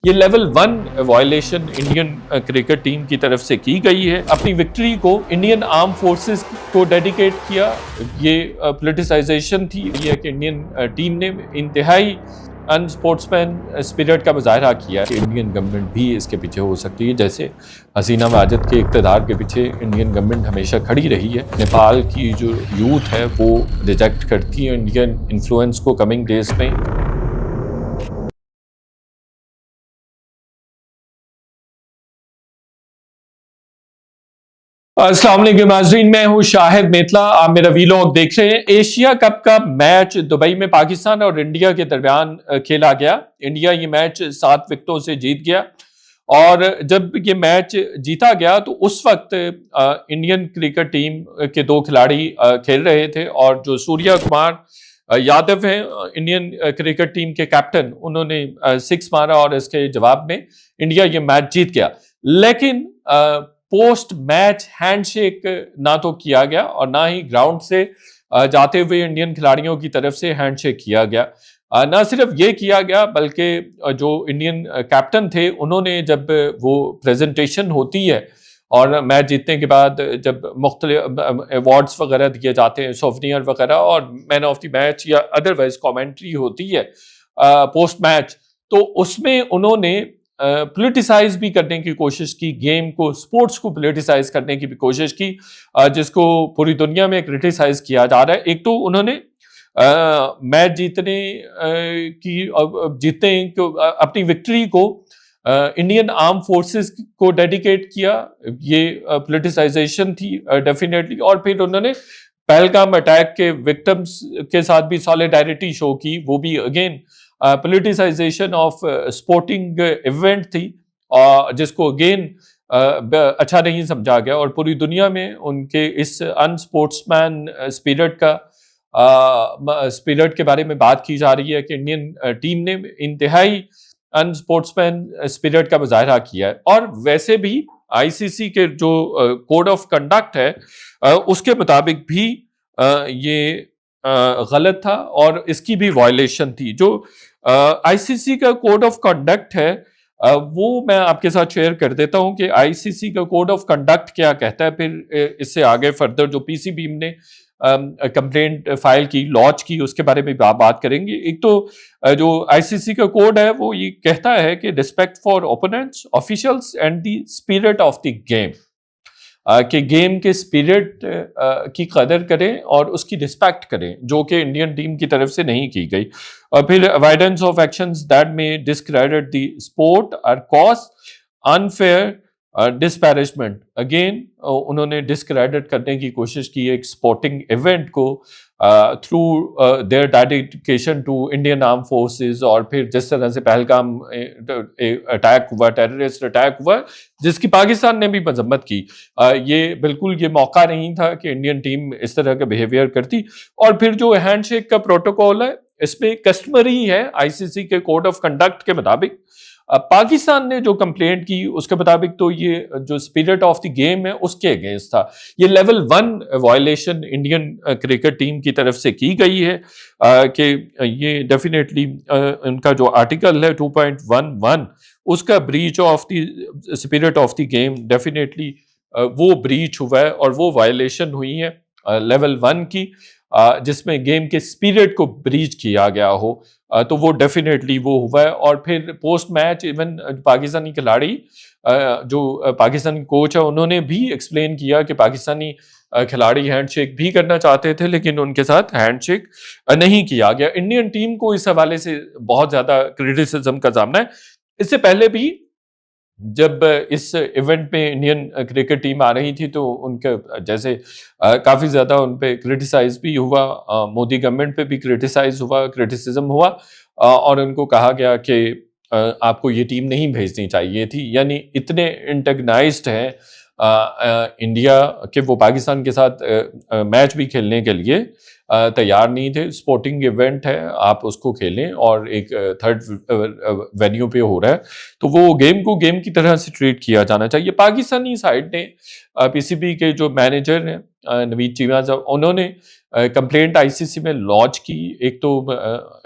ये level 1 violation Indian cricket team की तरफ से की गई है। अपनी विक्ट्री को इंडियन आर्म फोर्सेस को डेडिकेट किया। ये पॉलिटिसाइजेशन थी। ये कि इंडियन टीम ने इंतहाई अनस्पोर्ट्समैन स्पिरिट का मुजाहरा किया कि इंडियन गवर्नमेंट भी इसके पीछे हो सकती है। जैसे हसीना वाजिद के इक़्तिदार के पीछे इंडियन गवर्नमेंट हमेशा खड़ी रही है। नेपाल की जो यूथ है वो रिजेक्ट करती है इंडियन इन्फ्लुएंस को कमिंग डेज में। अस्सलाम वालेकुम नाज़रीन, मैं हूं शाहिद मेतला। आप मेरा वीलॉग देख रहे हैं। एशिया कप का मैच दुबई में पाकिस्तान और इंडिया के दरमियान खेला गया। इंडिया ये मैच 7 विकेटों से जीत गया और जब ये मैच जीता गया तो उस वक्त इंडियन क्रिकेट टीम के 2 खिलाड़ी खेल रहे थे और जो सूर्या कुमार यादव हैं इंडियन क्रिकेट टीम के कैप्टन, उन्होंने 6 मारा और इसके जवाब में इंडिया ये मैच जीत गया। लेकिन पोस्ट मैच हैंडशेक ना तो किया गया और ना ही ग्राउंड से जाते हुए इंडियन खिलाड़ियों की तरफ से हैंडशेक किया गया। ना सिर्फ ये किया गया बल्कि जो इंडियन कैप्टन थे उन्होंने जब वो प्रेजेंटेशन होती है और मैच जीतने के बाद जब मुख्तलिफ अवार्ड्स वगैरह दिए जाते हैं, सोवनियर वगैरह, और मैन ऑफ द मैच या अदरवाइज कमेंट्री होती है पोस्ट मैच, तो उसमें उन्होंने पॉलिटिसाइज भी करने की कोशिश की, गेम को, स्पोर्ट्स को पॉलिटिसाइज करने की भी कोशिश की, जिसको पूरी दुनिया में क्रिटिसाइज किया जा रहा है। एक तो उन्होंने मैच जीतने को अपनी विक्ट्री को इंडियन आर्म फोर्सेस को डेडिकेट किया। ये पॉलिटिसाइजेशन थी डेफिनेटली। और फिर उन्होंने पहलगाम अटैक के विक्टिम्स के साथ भी सॉलिडारिटी शो की। वो भी again politicisation of sporting event थी जिसको अगेन अच्छा नहीं समझा गया और पूरी दुनिया में उनके इस अनस्पोर्ट्समैन स्पिरिट के बारे में बात की जा रही है कि इंडियन टीम ने इंतहाई अनस्पोर्ट्समैन स्पिरिट का मुजाहरा किया है। और वैसे भी आईसीसी के जो कोड ऑफ कंडक्ट है उसके मुताबिक भी ये गलत था और इसकी भी वायलेशन थी। जो आईसीसी का कोड ऑफ कंडक्ट है वो मैं आपके साथ शेयर कर देता हूं कि आईसीसी का कोड ऑफ कंडक्ट क्या कहता है। फिर इससे आगे फर्दर जो पीसीबी ने कंप्लेंट फाइल की, लॉन्च की, उसके बारे में बात करेंगे। एक तो जो आईसीसी का कोड है वो ये कहता है कि respect for opponents, officials and the spirit of the game, कि गेम के स्पिरिट की कदर करें और उसकी रिस्पेक्ट करें, जो कि इंडियन टीम की तरफ से नहीं की गई। और फिर avoidance of actions that may discredit the sport or cause unfair disparagement. Again उन्होंने डिस्क्रेडिट करने की कोशिश की एक स्पोर्टिंग इवेंट को through their dedication to Indian arm forces. और फिर जिस तरह से पहलगाम अटैक हुआ, टेररिस्ट अटैक हुआ, जिसकी पाकिस्तान ने भी मजम्मत की, ये बिल्कुल ये मौका नहीं था कि इंडियन टीम इस तरह का बिहेवियर करती। और फिर जो हैंडशेक का प्रोटोकॉल है इसमें कस्टमरी है आईसीसी के कोड ऑफ कंडक्ट के मुताबिक। पाकिस्तान ने जो कंप्लेंट की उसके मुताबिक तो ये जो स्पिरिट ऑफ द गेम है उसके अगेंस्ट था। ये level 1 violation Indian cricket team की तरफ से की गई है कि ये डेफिनेटली उनका जो आर्टिकल है 2.11 उसका breach of the spirit of the game, definitely वो ब्रीच हुआ है और वो वायलेशन हुई है लेवल 1 की, जिसमें गेम के स्पिरिट को ब्रीच किया गया हो। तो वो डेफिनेटली वो हुआ है। और फिर पोस्ट मैच इवन पाकिस्तानी खिलाड़ी, जो पाकिस्तानी कोच है, उन्होंने भी एक्सप्लेन किया कि पाकिस्तानी खिलाड़ी हैंडशेक भी करना चाहते थे लेकिन उनके साथ हैंडशेक नहीं किया गया। इंडियन टीम को इस हवाले से बहुत ज्यादा क्रिटिसिज्म का सामना है। इससे पहले भी जब इस इवेंट में इंडियन क्रिकेट टीम आ रही थी तो उनके जैसे काफ़ी ज़्यादा उन पे क्रिटिसाइज भी हुआ, मोदी गवर्नमेंट पे भी क्रिटिसाइज हुआ, क्रिटिसिज्म हुआ, और उनको कहा गया कि आपको ये टीम नहीं भेजनी चाहिए थी। यानी इतने इंटेगनाइज्ड हैं इंडिया कि वो पाकिस्तान के साथ मैच भी खेलने के लिए तैयार नहीं थे। स्पोर्टिंग इवेंट है, आप उसको खेलें और एक थर्ड वेन्यू पे हो रहा है तो वो गेम को गेम की तरह से ट्रीट किया जाना चाहिए। पाकिस्तानी साइड ने पीसीबी के जो मैनेजर हैं नवीद चीमा साहब, उन्होंने कंप्लेंट आईसीसी में लॉन्च की, एक तो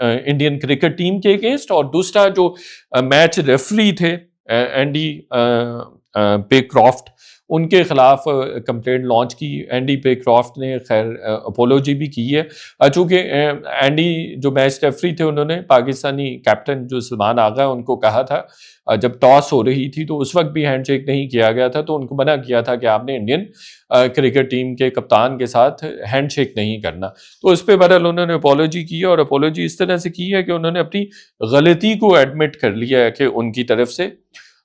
इंडियन क्रिकेट टीम के अगेंस्ट, और दूसरा जो मैच रेफरी थे एंडी पेक्रॉफ्ट, उनके खिलाफ कंप्लेंट लॉन्च की। एंडी पेक्रॉफ्ट ने खैर अपोलॉजी भी की है, चूँकि एंडी जो मैच रेफरी थे उन्होंने पाकिस्तानी कैप्टन जो सलमान आगा उनको कहा था, जब टॉस हो रही थी तो उस वक्त भी हैंडशेक नहीं किया गया था, तो उनको मना किया था कि आपने इंडियन क्रिकेट टीम के कप्तान के साथ हैंडशेक नहीं करना। तो इस पे बहरहाल उन्होंने अपोलॉजी की है, और अपोलॉजी इस तरह से की है कि उन्होंने अपनी गलती को एडमिट कर लिया है कि उनकी तरफ से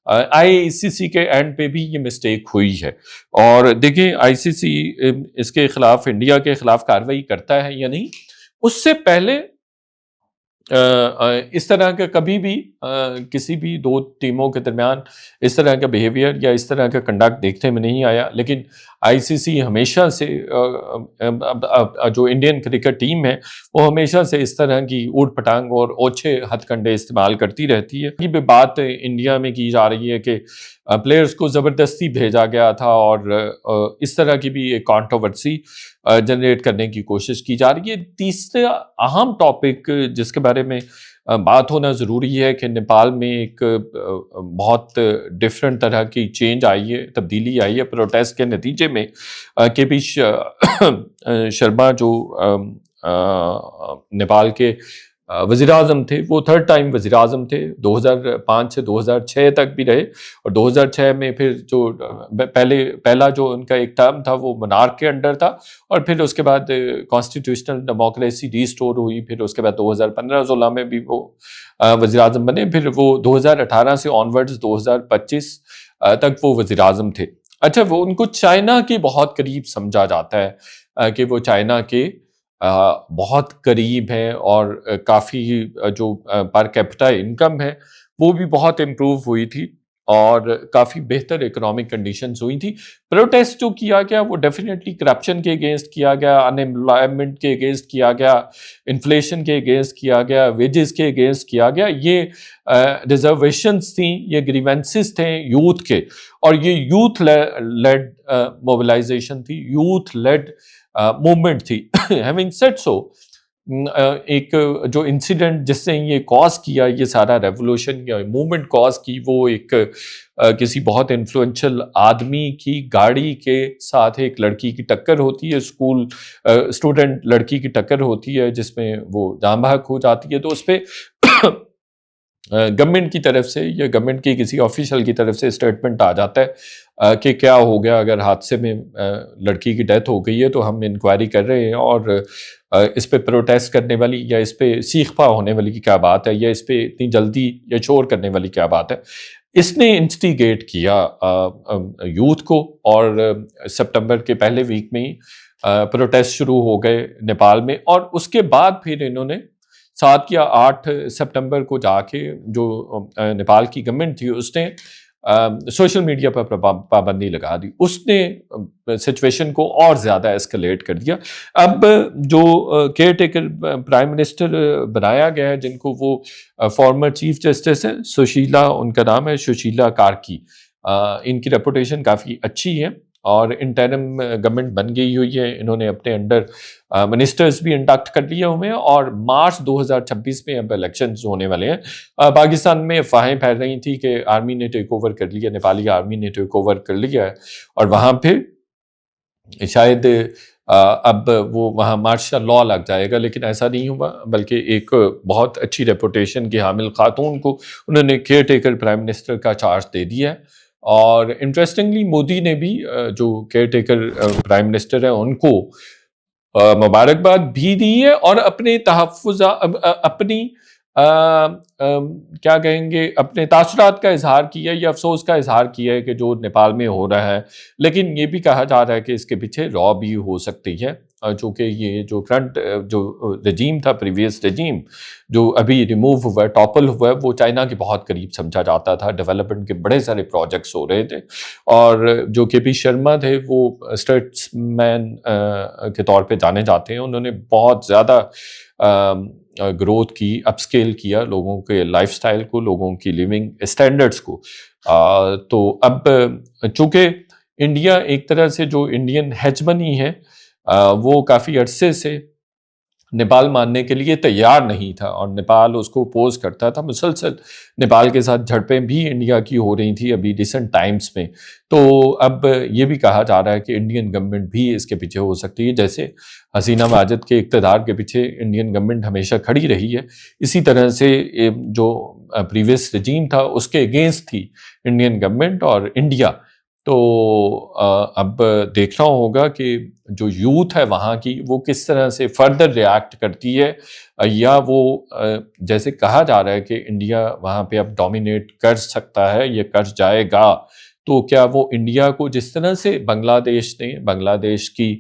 आईसीसी के एंड पे भी ये मिस्टेक हुई है। और देखिए आईसीसी इसके खिलाफ, इंडिया के खिलाफ कार्रवाई करता है या नहीं, उससे पहले इस तरह का कभी भी किसी भी दो टीमों के दरमियान इस तरह का बिहेवियर या इस तरह का कंडक्ट देखने में नहीं आया। लेकिन आईसीसी हमेशा से जो इंडियन क्रिकेट टीम है वो हमेशा से इस तरह की ऊट पटांग और ओछे हथकंडे इस्तेमाल करती रहती है। ये भी बात इंडिया में की जा रही है कि प्लेयर्स को ज़बरदस्ती भेजा गया था, और इस तरह की भी एक कंट्रोवर्सी जनरेट करने की कोशिश की जा रही है। तीसरा अहम टॉपिक जिसके बारे में बात होना ज़रूरी है कि नेपाल में एक बहुत डिफरेंट तरह की चेंज आई है, तब्दीली आई है प्रोटेस्ट के नतीजे में। केपी शर्मा जो नेपाल के वज़ीर आज़म थे, वो थर्ड टाइम वज़ीर आज़म थे, 2005 से 2006 तक भी रहे, और 2006 में फिर जो पहला जो उनका एक टर्म था वो मोनार्क के अंडर था, और फिर उसके बाद कॉन्स्टिट्यूशनल डेमोक्रेसी रिस्टोर हुई। फिर उसके बाद 2015-16 में भी वो वज़ीर आज़म बने। फिर वो 2018 से ऑनवर्ड्स 2025 तक वो वज़ीर आज़म थे। अच्छा, वो उनको चाइना के बहुत करीब समझा जाता है कि वो चाइना के बहुत करीब है, और काफ़ी जो पर कैपिटा इनकम है वो भी बहुत इम्प्रूव हुई थी, और काफ़ी बेहतर इकोनॉमिक कंडीशंस हुई थी। प्रोटेस्ट जो किया गया वो डेफिनेटली करप्शन के अगेंस्ट किया गया, अनएम्प्लॉयमेंट के अगेंस्ट किया गया, इन्फ्लेशन के अगेंस्ट किया गया, वेजेस के अगेंस्ट किया गया। ये रिजर्वेशंस थी, ये ग्रीवेंसेस थे यूथ के, और ये यूथ लेड मोबिलाइजेशन थी, यूथ लेड मूवमेंट थी। हैविंग सेड सो, एक जो इंसिडेंट जिसने ये कॉज किया, ये सारा रेवोल्यूशन या मूवमेंट कॉज की, वो एक किसी बहुत इन्फ्लुएंशियल आदमी की गाड़ी के साथ एक लड़की की टक्कर होती है, स्कूल स्टूडेंट लड़की की टक्कर होती है, जिसमें वो जान बहक हो जाती है। तो उस पर गवर्नमेंट की तरफ से या गवर्नमेंट की किसी ऑफिशियल की तरफ से स्टेटमेंट आ जाता है कि क्या हो गया, अगर हादसे में लड़की की डेथ हो गई है तो हम इंक्वायरी कर रहे हैं, और इस पे प्रोटेस्ट करने वाली या इस पे सीखपा होने वाली की क्या बात है, या इस पे इतनी जल्दी या शोर करने वाली क्या बात है। इसने इंस्टिगेट किया यूथ को, और सितंबर के पहले वीक में ही प्रोटेस्ट शुरू हो गए नेपाल में। और उसके बाद फिर इन्होंने 7 या 8 सितंबर को जाके जो नेपाल की गवर्नमेंट थी उसने सोशल मीडिया पर पाबंदी लगा दी। उसने सिचुएशन को और ज़्यादा एस्केलेट कर दिया। अब जो केयर टेकर प्राइम मिनिस्टर बनाया गया है, जिनको वो फॉर्मर चीफ जस्टिस है, सुशीला उनका नाम है, सुशीला कार्की। इनकी रेपुटेशन काफ़ी अच्छी है, और इंटरिम गवर्नमेंट बन गई हुई है। इन्होंने अपने अंडर मिनिस्टर्स भी इंडक्ट कर लिए हुए हैं, और मार्च 2026 में अब इलेक्शंस होने वाले हैं। पाकिस्तान में अफवाहें फैल रही थी कि आर्मी ने टेक ओवर कर लिया, नेपाली आर्मी ने टेक ओवर कर लिया है, और वहाँ पे शायद अब वो वहाँ मार्शल लॉ लग जाएगा। लेकिन ऐसा नहीं हुआ, बल्कि एक बहुत अच्छी रेपुटेशन की हामिल खातून को उन्होंने केयर टेकर प्राइम मिनिस्टर का चार्ज दे दिया है। और इंटरेस्टिंगली मोदी ने भी जो केयर टेकर प्राइम मिनिस्टर है उनको मुबारकबाद भी दी है, और अपने अपनी क्या कहेंगे, अपने तासुरात का इजहार किया या अफसोस का इजहार किया है कि जो नेपाल में हो रहा है। लेकिन ये भी कहा जा रहा है कि इसके पीछे रॉ भी हो सकती है, जो कि ये जो करंट जो रजीम था, प्रीवियस रजीम जो अभी रिमूव हुआ है, टॉपल हुआ है, वो चाइना के बहुत करीब समझा जाता था। डेवलपमेंट के बड़े सारे प्रोजेक्ट्स हो रहे थे, और जो केपी शर्मा थे वो स्टेट्समैन के तौर पे जाने जाते हैं। उन्होंने बहुत ज़्यादा ग्रोथ की, अपस्केल किया लोगों के लाइफस्टाइल को, लोगों की लिविंग स्टैंडर्ड्स को। तो अब चूँकि इंडिया एक तरह से जो इंडियन हेजमनी है वो काफ़ी अरसे से नेपाल मानने के लिए तैयार नहीं था और नेपाल उसको अपोज करता था। मुसलसल नेपाल के साथ झड़पें भी इंडिया की हो रही थी अभी रिसेंट टाइम्स में। तो अब ये भी कहा जा रहा है कि इंडियन गवर्नमेंट भी इसके पीछे हो सकती है। जैसे हसीना माजिद के इक़्तिदार के पीछे इंडियन गवर्नमेंट हमेशा खड़ी रही है, इसी तरह से जो प्रीवियस रजीम था उसके अगेंस्ट थी इंडियन गवर्नमेंट और इंडिया। तो अब देखना होगा कि जो यूथ है वहाँ की वो किस तरह से फर्दर रिएक्ट करती है, या वो जैसे कहा जा रहा है कि इंडिया वहाँ पे अब डोमिनेट कर सकता है या कर जाएगा, तो क्या वो इंडिया को जिस तरह से बांग्लादेश की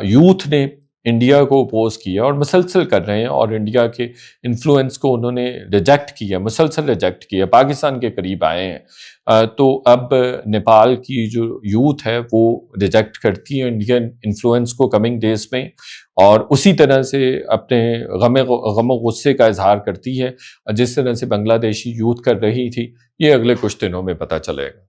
यूथ ने इंडिया को अपोज किया और मुसलसल कर रहे हैं और इंडिया के इन्फ्लुएंस को उन्होंने रिजेक्ट किया, मुसलसल रिजेक्ट किया, पाकिस्तान के करीब आए हैं। तो अब नेपाल की जो यूथ है वो रिजेक्ट करती है इंडियन इन्फ्लुएंस को कमिंग डेज में, और उसी तरह से अपने गम गुस्से का इजहार करती है जिस तरह से बांग्लादेशी यूथ कर रही थी। ये अगले कुछ दिनों में पता चलेगा।